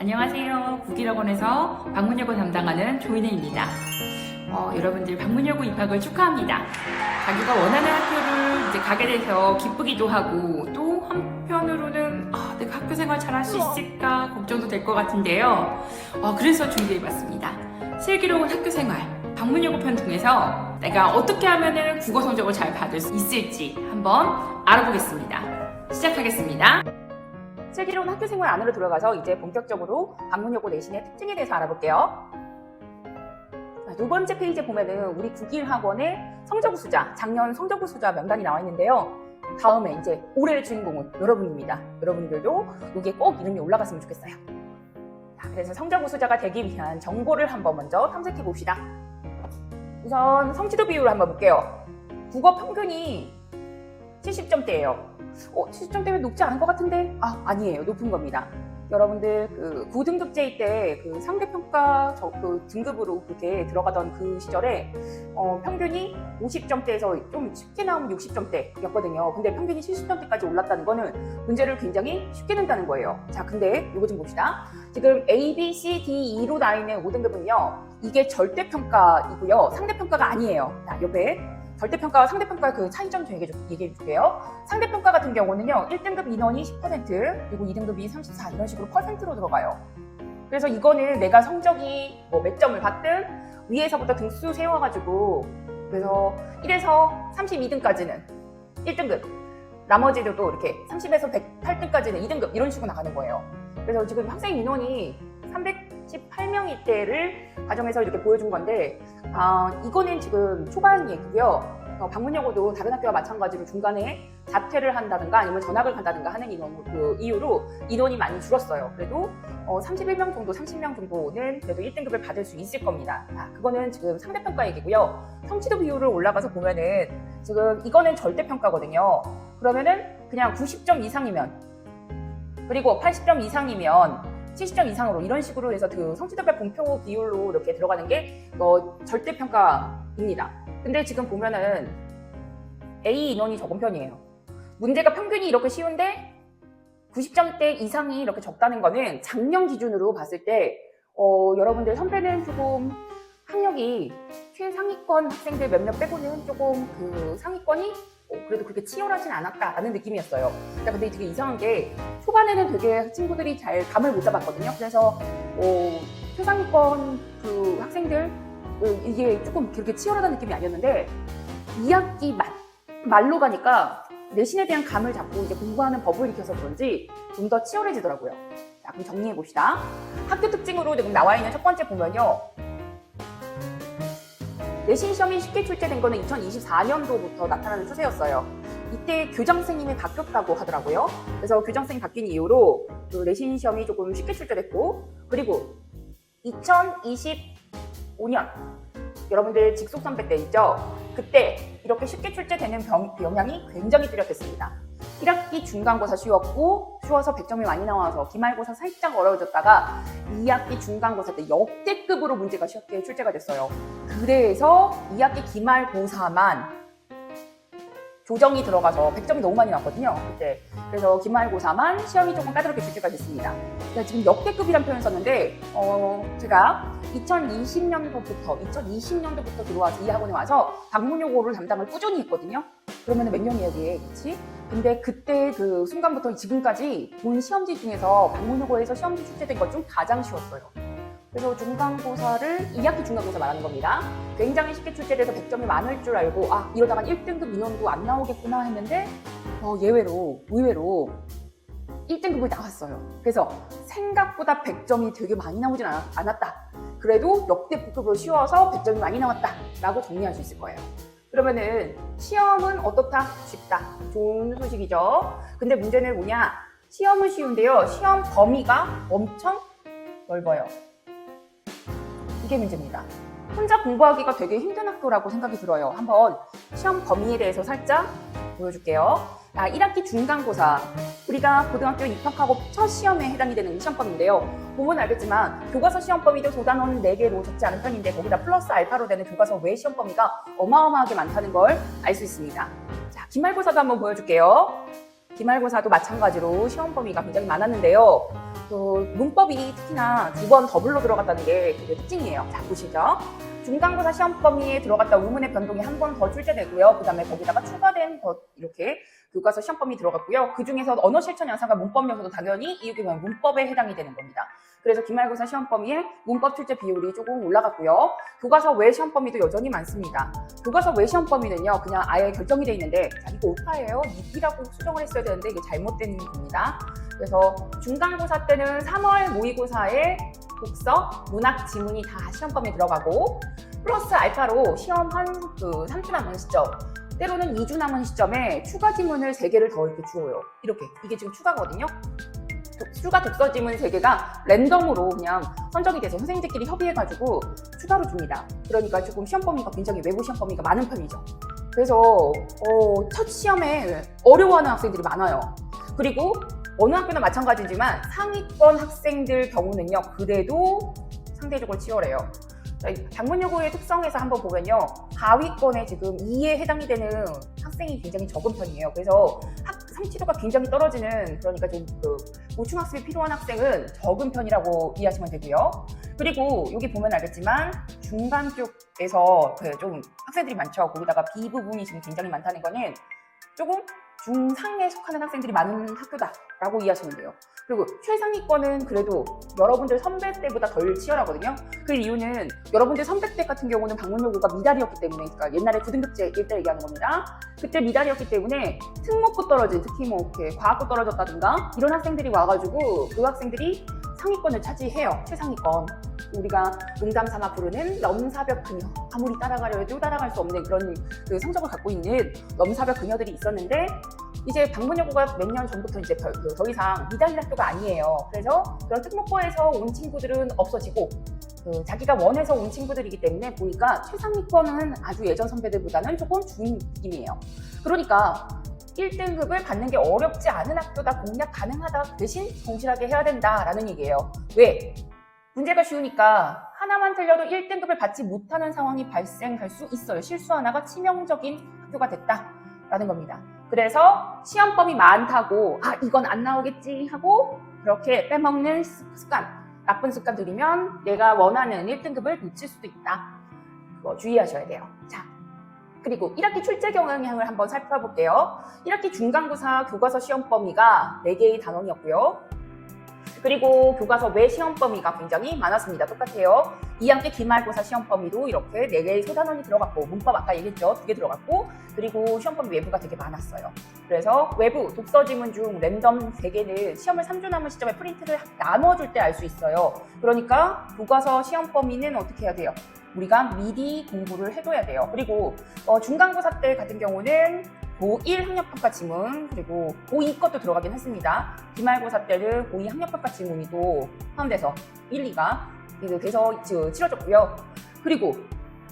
안녕하세요. 국일학원에서 방문여고 담당하는 조인혜입니다. 여러분들 방문여고 입학을 축하합니다. 자기가 원하는 학교를 이제 가게 돼서 기쁘기도 하고 또 한편으로는 내가 학교 생활 잘할 수 있을까 걱정도 될 것 같은데요. 그래서 준비해봤습니다. 슬기로운 학교 생활 방문여고 편 통해서 내가 어떻게 하면 국어 성적을 잘 받을 수 있을지 한번 알아보겠습니다. 시작하겠습니다. 슬기로운 학교생활 안으로 들어가서 이제 본격적으로 방문여고 내신의 특징에 대해서 알아볼게요. 두 번째 페이지에 보면은 우리 국일학원의 성적 우수자, 작년 성적 우수자 명단이 나와 있는데요. 다음에 이제 올해의 주인공은 여러분입니다. 여러분들도 여기에 꼭 이름이 올라갔으면 좋겠어요. 그래서 성적 우수자가 되기 위한 정보를 한번 먼저 탐색해 봅시다. 우선 성취도 비율을 한번 볼게요. 국어 평균이 70점대예요. 70점대면 높지 않은 것 같은데? 아니에요. 높은 겁니다. 여러분들 그 9등급제일 때 그 상대평가 그 등급으로 그렇게 들어가던 그 시절에 평균이 50점대에서 좀 쉽게 나오면 60점대였거든요. 근데 평균이 70점대까지 올랐다는 거는 문제를 굉장히 쉽게 낸다는 거예요. 자, 근데 이거 좀 봅시다. 지금 A, B, C, D, E로 나와 있는 5등급은요. 이게 절대평가이고요. 상대평가가 아니에요. 자, 옆에 절대평가와 상대평가 그 차이점 좀 얘기해 줄게요. 상대평가 같은 경우는요, 1등급 인원이 10%, 그리고 2등급이 34, 이런 식으로 퍼센트로 들어가요. 그래서 이거는 내가 성적이 몇 점을 받든 위에서부터 등수 세워가지고, 그래서 1에서 32등까지는 1등급, 나머지도 또 이렇게 30에서 108등까지는 2등급, 이런 식으로 나가는 거예요. 그래서 지금 학생 인원이 318명일 때를 가정해서 이렇게 보여준 건데, 이거는 지금 초반 얘기고요. 방문여고도 다른 학교와 마찬가지로 중간에 자퇴를 한다든가 아니면 전학을 간다든가 하는 이유로 인원이 많이 줄었어요. 그래도 31명 정도, 30명 정도는 그래도 1등급을 받을 수 있을 겁니다. 그거는 지금 상대평가 얘기고요. 성취도 비율을 올라가서 보면은 지금 이거는 절대평가거든요. 그러면은 그냥 90점 이상이면, 그리고 80점 이상이면 70점 이상으로 이런 식으로 해서 그 성취도별 공표 비율로 이렇게 들어가는 게 절대평가입니다. 근데 지금 보면은 A 인원이 적은 편이에요. 문제가 평균이 이렇게 쉬운데 90점대 이상이 이렇게 적다는 거는 작년 기준으로 봤을 때 여러분들 선배는 조금 학력이 최상위권 학생들 몇몇 빼고는 조금 그 상위권이 그래도 그렇게 치열하진 않았다라는 느낌이었어요. 근데 되게 이상한 게 초반에는 되게 친구들이 잘 감을 못 잡았거든요. 그래서 최상위권 그 학생들 이게 조금 그렇게 치열하다는 느낌이 아니었는데 2학기 말로 가니까 내신에 대한 감을 잡고 이제 공부하는 법을 익혀서 그런지 좀 더 치열해지더라고요. 자, 그럼 정리해 봅시다. 학교 특징으로 지금 나와 있는 첫 번째 보면요. 내신 시험이 쉽게 출제된 거는 2024년도부터 나타나는 추세였어요. 이때 교장선생님이 바뀌었다고 하더라고요. 그래서 교장선생님이 바뀐 이후로 그 내신 시험이 조금 쉽게 출제됐고, 그리고 2025년 여러분들 직속 선배 때 있죠? 그때 이렇게 쉽게 출제되는 영향이 굉장히 뚜렷했습니다. 1학기 중간고사 쉬워서 100점이 많이 나와서 기말고사 살짝 어려워졌다가 2학기 중간고사 때 역대급으로 문제가 쉽게 출제가 됐어요. 그래서 2학기 기말고사만 조정이 들어가서 100점이 너무 많이 나왔거든요. 그때. 그래서 기말고사만 시험이 조금 까다롭게 출제가 됐습니다. 지금 역대급이란 표현 썼는데 제가 2020년도부터 들어와서 이 학원에 와서 방문여고를 담당을 꾸준히 했거든요. 그러면 몇 년이에요, 이게? 그치? 근데 그때 그 순간부터 지금까지 본 시험지 중에서 방문여고에서 시험지 출제된 것 중 가장 쉬웠어요. 그래서 중간고사를 2학기 중간고사 말하는 겁니다. 굉장히 쉽게 출제돼서 100점이 많을 줄 알고 이러다간 1등급 인원도 안 나오겠구나 했는데 의외로 1등급을 나왔어요. 그래서 생각보다 100점이 되게 많이 나오진 않았다. 그래도 역대급으로 쉬워서 100점이 많이 나왔다 라고 정리할 수 있을 거예요. 그러면은 시험은 어떻다? 쉽다. 좋은 소식이죠. 근데 문제는 뭐냐? 시험은 쉬운데요. 시험 범위가 엄청 넓어요. 이게 문제입니다. 혼자 공부하기가 되게 힘든 학교라고 생각이 들어요. 한번 시험 범위에 대해서 살짝 보여줄게요. 1학기 중간고사, 우리가 고등학교 입학하고 첫 시험에 해당이 되는 시험범위인데요. 보면 알겠지만 교과서 시험범위도 조단원 4개로 적지 않은 편인데 거기다 플러스 알파로 되는 교과서 외 시험범위가 어마어마하게 많다는 걸 알 수 있습니다. 자, 기말고사도 한번 보여줄게요. 기말고사도 마찬가지로 시험 범위가 굉장히 많았는데요. 문법이 특히나 2번 더블로 들어갔다는 게 되게 특징이에요. 자, 보시죠. 중간고사 시험 범위에 들어갔다 우문의 변동이 한 번 더 출제되고요. 그 다음에 거기다가 추가된 이렇게 교과서 시험 범위 들어갔고요. 그 중에서 언어 실천 양상과 문법 요소도 당연히 이게 문법에 해당이 되는 겁니다. 그래서 기말고사 시험 범위에 문법 출제 비율이 조금 올라갔고요. 교과서 외 시험 범위도 여전히 많습니다. 교과서 외 시험 범위는요, 그냥 아예 결정이 돼 있는데, 자, 이거 오타예요. 6이라고 수정을 했어야 되는데 이게 잘못된 겁니다. 그래서 중간고사 때는 3월 모의고사에 독서, 문학 지문이 다 시험 범위에 들어가고, 플러스 알파로 시험 한 3주 남은 시점, 때로는 2주 남은 시점에 추가 지문을 3개를 더 이렇게 주어요. 이렇게. 이게 지금 추가거든요. 추가 독서 지문 3개가 랜덤으로 그냥 선정이 돼서 선생님들끼리 협의해가지고 추가로 줍니다. 그러니까 조금 시험 범위가 굉장히 외부 시험 범위가 많은 편이죠. 그래서 첫 시험에 어려워하는 학생들이 많아요. 그리고 어느 학교나 마찬가지지만 상위권 학생들 경우는요, 그래도 상대적으로 치열해요. 방문여고의 특성에서 한번 보면요, 하위권에 지금 2에 해당이 되는 학생이 굉장히 적은 편이에요. 그래서 성취도가 굉장히 떨어지는, 그러니까 좀 보충학습이 필요한 학생은 적은 편이라고 이해하시면 되고요. 그리고 여기 보면 알겠지만 중간 쪽에서 좀 학생들이 많죠. 거기다가 B 부분이 지금 굉장히 많다는 거는 조금 중상에 속하는 학생들이 많은 학교다라고 이해하시면 돼요. 그리고 최상위권은 그래도 여러분들 선배 때보다 덜 치열하거든요. 그 이유는 여러분들 선배 때 같은 경우는 방문여고가 미달이었기 때문에, 그러니까 옛날에 9등급제 때 얘기하는 겁니다. 그때 미달이었기 때문에 특목고 떨어진, 특히 뭐 이렇게 과학고 떨어졌다든가 이런 학생들이 와가지고 그 학생들이 상위권을 차지해요. 최상위권. 우리가 농담 삼아 부르는 넘사벽 그녀, 아무리 따라가려 해도 따라갈 수 없는 그런 성적을 갖고 있는 넘사벽 그녀들이 있었는데, 이제 방문여고가 몇 년 전부터 이제 더 이상 미달인 학교가 아니에요. 그래서 그런 특목고에서 온 친구들은 없어지고, 자기가 원해서 온 친구들이기 때문에 보니까 최상위권은 아주 예전 선배들보다는 조금 준 느낌이에요. 그러니까 1등급을 받는 게 어렵지 않은 학교다, 공략 가능하다, 대신 성실하게 해야 된다라는 얘기예요. 왜? 문제가 쉬우니까 하나만 틀려도 1등급을 받지 못하는 상황이 발생할 수 있어요. 실수 하나가 치명적인 학교가 됐다라는 겁니다. 그래서 시험범위 많다고 이건 안 나오겠지 하고 그렇게 빼먹는 습관, 나쁜 습관 들이면 내가 원하는 1등급을 놓칠 수도 있다. 그거 주의하셔야 돼요. 자, 그리고 1학기 출제 경향을 한번 살펴볼게요. 1학기 중간고사 교과서 시험 범위가 4개의 단원이었고요. 그리고 교과서 외 시험 범위가 굉장히 많았습니다. 똑같아요. 2학기 기말고사 시험 범위도 이렇게 4개의 소단원이 들어갔고, 문법 아까 얘기했죠. 2개 들어갔고, 그리고 시험 범위 외부가 되게 많았어요. 그래서 외부 독서 지문 중 랜덤 3개는 시험을 3주 남은 시점에 프린트를 나눠줄 때 알 수 있어요. 그러니까 교과서 시험 범위는 어떻게 해야 돼요? 우리가 미리 공부를 해둬야 돼요. 그리고 중간고사 때 같은 경우는 고1 학력평가 지문, 그리고 고2 것도 들어가긴 했습니다. 기말고사 때는 고2 학력평가 지문이 또 포함돼서 1, 2가 돼서 치러졌고요. 그리고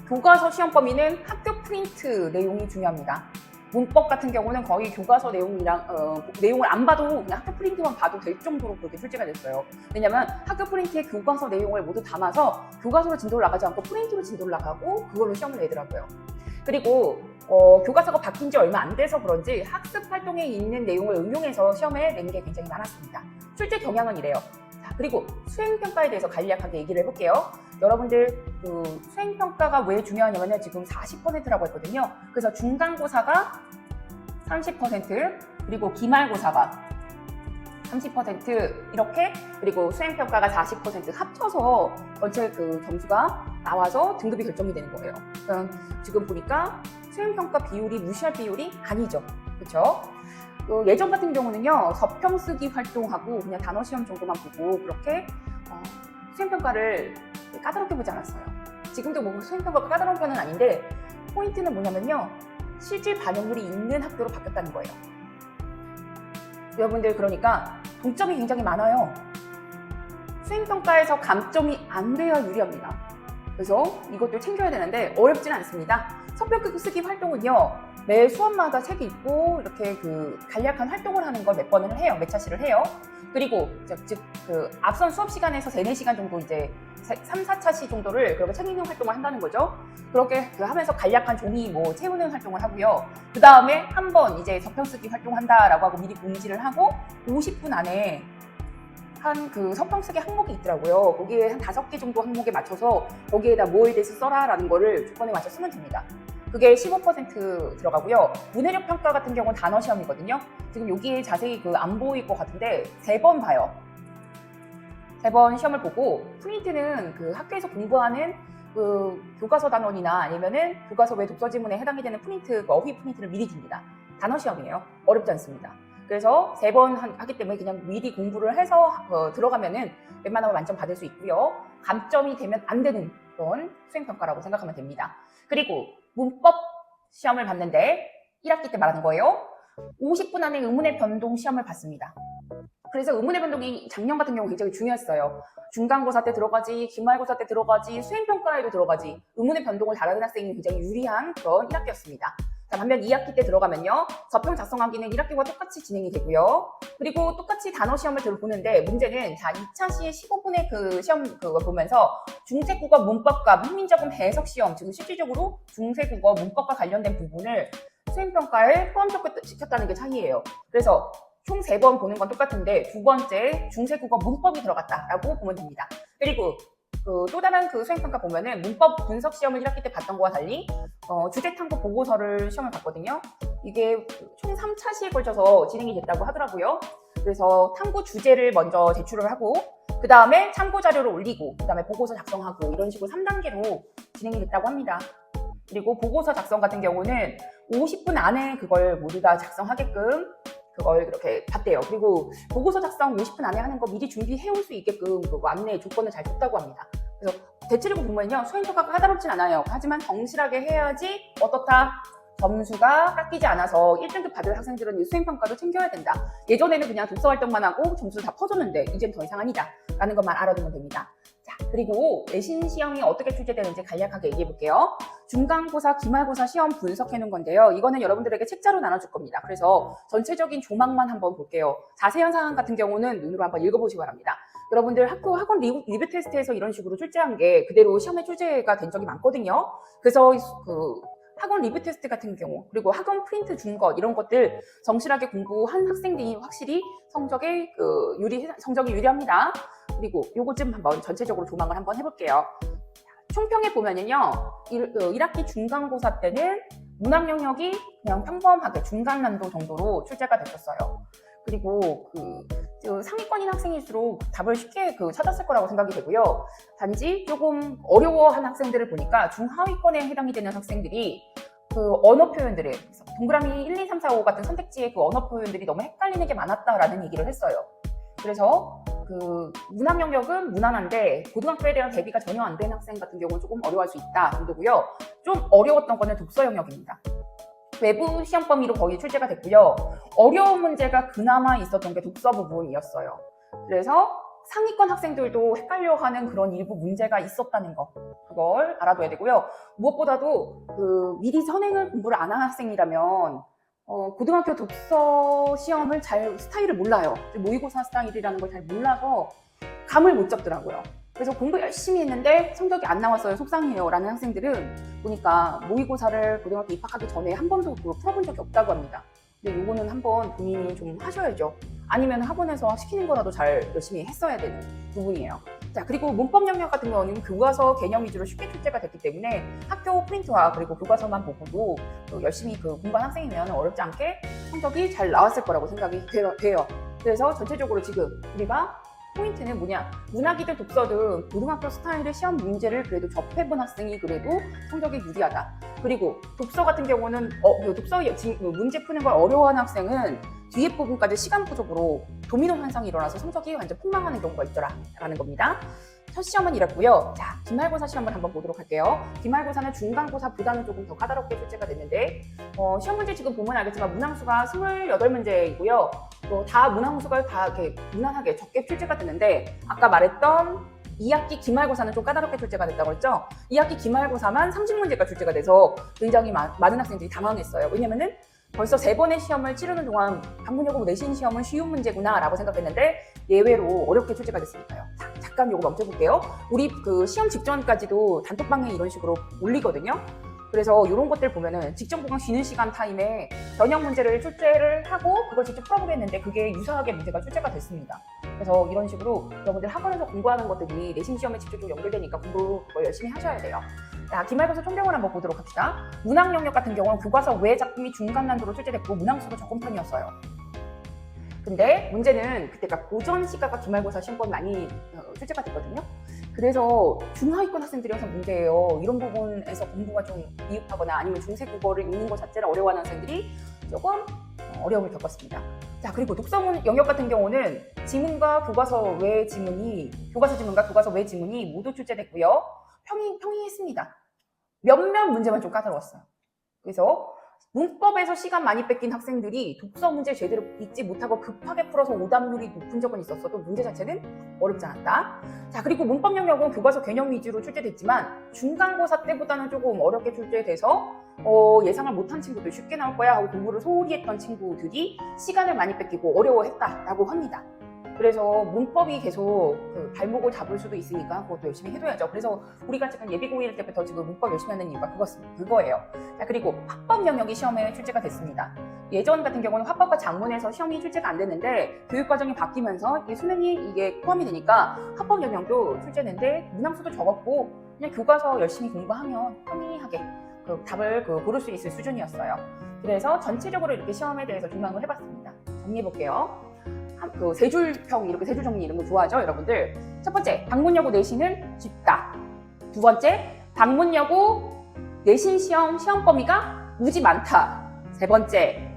교과서 시험 범위는 학교 프린트 내용이 중요합니다. 문법 같은 경우는 거의 교과서 내용을 안 봐도 그냥 학교 프린트만 봐도 될 정도로 그렇게 출제가 됐어요. 왜냐면 학교 프린트에 교과서 내용을 모두 담아서 교과서로 진도를 나가지 않고 프린트로 진도를 나가고 그걸로 시험을 내더라고요. 그리고 교과서가 바뀐 지 얼마 안 돼서 그런지 학습 활동에 있는 내용을 응용해서 시험에 낸 게 굉장히 많았습니다. 출제 경향은 이래요. 자, 그리고 수행평가에 대해서 간략하게 얘기를 해볼게요. 여러분들 수행평가가 왜 중요하냐면 지금 40%라고 했거든요. 그래서 중간고사가 30%, 그리고 기말고사가 30% 이렇게, 그리고 수행평가가 40% 합쳐서 전체 점수가 나와서 등급이 결정이 되는 거예요. 지금 보니까 수행평가 비율이 무시할 비율이 아니죠. 그렇죠? 예전 같은 경우는요, 서평 쓰기 활동하고 그냥 단어 시험 정도만 보고 그렇게 수행평가를 까다롭게 보지 않았어요. 지금도 뭐 수행평가가 까다로운 편은 아닌데, 포인트는 뭐냐면요, 실질 반영률이 있는 학교로 바뀌었다는 거예요. 여러분들, 그러니까 동점이 굉장히 많아요. 수행평가에서 감점이 안 돼야 유리합니다. 그래서 이것도 챙겨야 되는데 어렵진 않습니다. 서평 쓰기 활동은요, 매 수업마다 책이 있고 이렇게 그 간략한 활동을 하는 걸 몇 번을 해요. 몇 차시를 해요. 그리고 즉 그 앞선 수업 시간에서 3, 4시간 정도 이제 3, 4차시 정도를 그렇게 책 읽는 활동을 한다는 거죠. 그렇게 그 하면서 간략한 종이 뭐 채우는 활동을 하고요. 그 다음에 한 번 이제 서평 쓰기 활동한다라고 하고 미리 공지를 하고 50분 안에 한 그 서평 쓰기 항목이 있더라고요. 거기에 한 5개 정도 항목에 맞춰서 거기에다 뭐에 대해서 써라라는 거를 조건에 맞춰 쓰면 됩니다. 그게 15% 들어가고요. 문해력 평가 같은 경우는 단어 시험이거든요. 지금 여기에 자세히 그 안 보일 것 같은데 3번 봐요. 3번 시험을 보고 프린트는 그 학교에서 공부하는 그 교과서 단원이나 아니면은 교과서 외 독서 지문에 해당이 되는 프린트, 그 어휘 프린트를 미리 줍니다. 단어 시험이에요. 어렵지 않습니다. 그래서 3번 하기 때문에 그냥 미리 공부를 해서 들어가면은 웬만하면 만점 받을 수 있고요. 감점이 되면 안 되는 그런 수행평가라고 생각하면 됩니다. 그리고 문법 시험을 봤는데 1학기 때 말하는 거예요. 50분 안에 의문의 변동 시험을 봤습니다. 그래서 의문의 변동이 작년 같은 경우 굉장히 중요했어요. 중간고사 때 들어가지, 기말고사 때 들어가지, 수행평가에도 들어가지, 의문의 변동을 잘하는 학생이 굉장히 유리한 그런 1학기였습니다. 자, 반면 2학기 때 들어가면요. 서평 작성하기는 1학기와 똑같이 진행이 되고요. 그리고 똑같이 단어 시험을 보는데 문제는 자 2차 시에 15분의 그 시험 그거 보면서 중세국어 문법과 훈민정음 해석 시험, 지금 실질적으로 중세국어 문법과 관련된 부분을 수행평가에 포함시켰다는 게 차이예요. 그래서 총 3번 보는 건 똑같은데 2번째 중세국어 문법이 들어갔다라고 보면 됩니다. 그리고 또 다른 그 수행평가 보면은 문법 분석 시험을 1학기 때 봤던 거와 달리 주제 탐구 보고서를 시험을 봤거든요. 이게 총 3차시에 걸쳐서 진행이 됐다고 하더라고요. 그래서 탐구 주제를 먼저 제출을 하고 그 다음에 참고 자료를 올리고 그 다음에 보고서 작성하고 이런 식으로 3단계로 진행이 됐다고 합니다. 그리고 보고서 작성 같은 경우는 50분 안에 그걸 모두 다 작성하게끔 그걸 이렇게 봤대요. 그리고 보고서 작성 50분 안에 하는 거 미리 준비해 올 수 있게끔 그 안내 조건을 잘 줬다고 합니다. 그래서 대체로 보면요. 수행평가가 까다롭진 않아요. 하지만 성실하게 해야지 어떻다? 점수가 깎이지 않아서 1등급 받을 학생들은 이 수행평가도 챙겨야 된다. 예전에는 그냥 독서활동만 하고 점수를 다 퍼줬는데 이젠 더 이상 아니다. 라는 것만 알아두면 됩니다. 자, 그리고 내신 시험이 어떻게 출제되는지 간략하게 얘기해 볼게요. 중간고사, 기말고사 시험 분석해 놓은 건데요. 이거는 여러분들에게 책자로 나눠줄 겁니다. 그래서 전체적인 조망만 한번 볼게요. 자세한 사항 같은 경우는 눈으로 한번 읽어보시기 바랍니다. 여러분들 학원 리뷰 테스트에서 이런 식으로 출제한 게 그대로 시험에 출제가 된 적이 많거든요. 그래서 그 학원 리뷰 테스트 같은 경우 그리고 학원 프린트 준 것 이런 것들 성실하게 공부한 학생들이 확실히 성적이 유리합니다. 그리고 요거 좀 한번 전체적으로 조망을 한번 해볼게요. 총평에 보면은요, 1학기 중간고사 때는 문학 영역이 그냥 평범하게 중간 난도 정도로 출제가 됐었어요. 그리고 그 상위권인 학생일수록 답을 쉽게 찾았을 거라고 생각이 되고요. 단지 조금 어려워한 학생들을 보니까 중하위권에 해당이 되는 학생들이 그 언어 표현들을 동그라미 1, 2, 3, 4, 5 같은 선택지의 그 언어 표현들이 너무 헷갈리는 게 많았다라는 얘기를 했어요. 그래서 그 문학 영역은 무난한데 고등학교에 대한 대비가 전혀 안 된 학생 같은 경우는 조금 어려워할 수 있다 정도고요. 좀 어려웠던 거는 독서 영역입니다. 외부 시험 범위로 거의 출제가 됐고요. 어려운 문제가 그나마 있었던 게 독서 부분이었어요. 그래서 상위권 학생들도 헷갈려하는 그런 일부 문제가 있었다는 거, 그걸 알아둬야 되고요. 무엇보다도 미리 선행을 공부를 안 한 학생이라면 고등학교 독서 시험을 스타일을 몰라요. 모의고사 스타일이라는 걸 잘 몰라서 감을 못 잡더라고요. 그래서 공부 열심히 했는데 성적이 안 나왔어요. 속상해요. 라는 학생들은 보니까 모의고사를 고등학교 입학하기 전에 한 번도 풀어본 적이 없다고 합니다. 근데 요거는 한번 본인이 좀 하셔야죠. 아니면 학원에서 시키는 거라도 잘 열심히 했어야 되는 부분이에요. 자, 그리고 문법 영역 같은 경우는 교과서 개념 위주로 쉽게 출제가 됐기 때문에 학교 프린트와 그리고 교과서만 보고도 열심히 공부한 학생이면 어렵지 않게 성적이 잘 나왔을 거라고 생각이 돼요. 그래서 전체적으로 지금 우리가 포인트는 뭐냐? 문학이든 독서든 고등학교 스타일의 시험 문제를 그래도 접해본 학생이 그래도 성적이 유리하다. 그리고 독서 같은 경우는 독서 문제 푸는 걸 어려워하는 학생은 뒤에 부분까지 시간 부족으로 도미노 현상이 일어나서 성적이 완전 폭망하는 경우가 있더라라는 겁니다. 첫 시험은 이랬고요. 자, 기말고사 시험을 한번 보도록 할게요. 기말고사는 중간고사보다는 조금 더 까다롭게 출제가 됐는데 시험 문제 지금 보면 알겠지만 문항수가 28문제이고요. 다 문항수가 다 이렇게 무난하게 적게 출제가 됐는데 아까 말했던 2학기 기말고사는 좀 까다롭게 출제가 됐다고 했죠. 2학기 기말고사만 30문제가 출제가 돼서 굉장히 많은 학생들이 당황했어요. 왜냐면은 벌써 3번의 시험을 치르는 동안 방문여고 내신 시험은 쉬운 문제구나 라고 생각했는데 예외로 어렵게 출제가 됐으니까요. 잠깐 요거 멈춰볼게요. 우리 그 시험 직전까지도 단톡방에 이런 식으로 올리거든요. 그래서 이런 것들 보면은 직전 보강 쉬는 시간 타임에 변형 문제를 출제를 하고 그걸 직접 풀어보게 했는데 그게 유사하게 문제가 출제가 됐습니다. 그래서 이런 식으로 여러분들 학원에서 공부하는 것들이 내신 시험에 직접적으로 연결되니까 공부 열심히 하셔야 돼요. 자, 기말고사 총평을 한번 보도록 합시다. 문항 영역 같은 경우는 교과서 외 작품이 중간 난도로 출제됐고 문항수도 적은 편이었어요. 근데 문제는 그때가 고전 시가가 기말고사 시험범위 많이 출제가 됐거든요. 그래서 중하위권 학생들이 항상 문제예요. 이런 부분에서 공부가 좀 미흡하거나 아니면 중세 국어를 읽는 것 자체를 어려워하는 학생들이 조금 어려움을 겪었습니다. 자, 그리고 독서문 영역 같은 경우는 지문과 교과서 외 지문이, 교과서 지문과 교과서 외 지문이 모두 출제됐고요. 평이했습니다. 몇몇 문제만 좀 까다로웠어요. 그래서 문법에서 시간 많이 뺏긴 학생들이 독서 문제 제대로 읽지 못하고 급하게 풀어서 오답률이 높은 적은 있었어도 문제 자체는 어렵지 않았다. 자, 그리고 문법 영역은 교과서 개념 위주로 출제됐지만 중간고사 때보다는 조금 어렵게 출제돼서 예상을 못한 친구들 쉽게 나올 거야 하고 공부를 소홀히 했던 친구들이 시간을 많이 뺏기고 어려워했다라고 합니다. 그래서 문법이 계속 그 발목을 잡을 수도 있으니까 그것도 열심히 해둬야죠. 그래서 우리가 지금 예비고1 때부터 지금 문법 열심히 하는 이유가 그거예요. 자, 그리고 화법 영역이 시험에 출제가 됐습니다. 예전 같은 경우는 화법과 작문에서 시험이 출제가 안 됐는데 교육과정이 바뀌면서 이게 수능이 이게 포함이 되니까 화법 영역도 출제되는데 문항수도 적었고 그냥 교과서 열심히 공부하면 편리하게 그 답을 고를 수 있을 수준이었어요. 그래서 전체적으로 이렇게 시험에 대해서 종합을 해봤습니다. 정리해볼게요. 그 세 줄 평, 이렇게 세 줄 정리 이런 거 좋아하죠, 여러분들? 첫 번째, 방문여고 내신은 쉽다. 두 번째, 방문여고 내신 시험 범위가 무지 많다. 세 번째,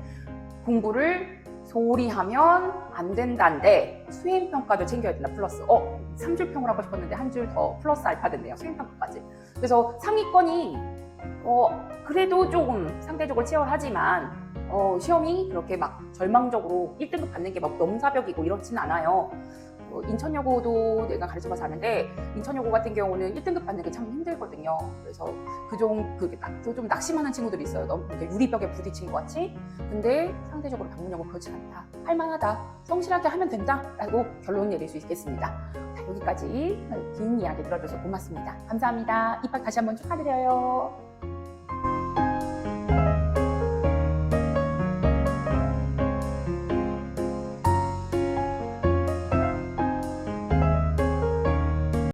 공부를 소홀히 하면 안 된다인데 수행평가도 챙겨야 된다, 플러스. 3줄 평을 하고 싶었는데 한 줄 더 플러스 알파 됐네요, 수행평가까지. 그래서 상위권이 그래도 조금 상대적으로 치열하지만 시험이 그렇게 막 절망적으로 1등급 받는 게 막 넘사벽이고 이렇지는 않아요. 인천여고도 내가 가르쳐봐서 아는데 인천여고 같은 경우는 1등급 받는 게 참 힘들거든요. 그래서 좀 낙심하는 친구들이 있어요. 너무 유리벽에 부딪힌 것 같이. 근데 상대적으로 방문여고 그렇지 않다. 할만하다. 성실하게 하면 된다. 라고 결론 내릴 수 있겠습니다. 자, 여기까지 긴 이야기 들어줘서 고맙습니다. 감사합니다. 입학 다시 한번 축하드려요.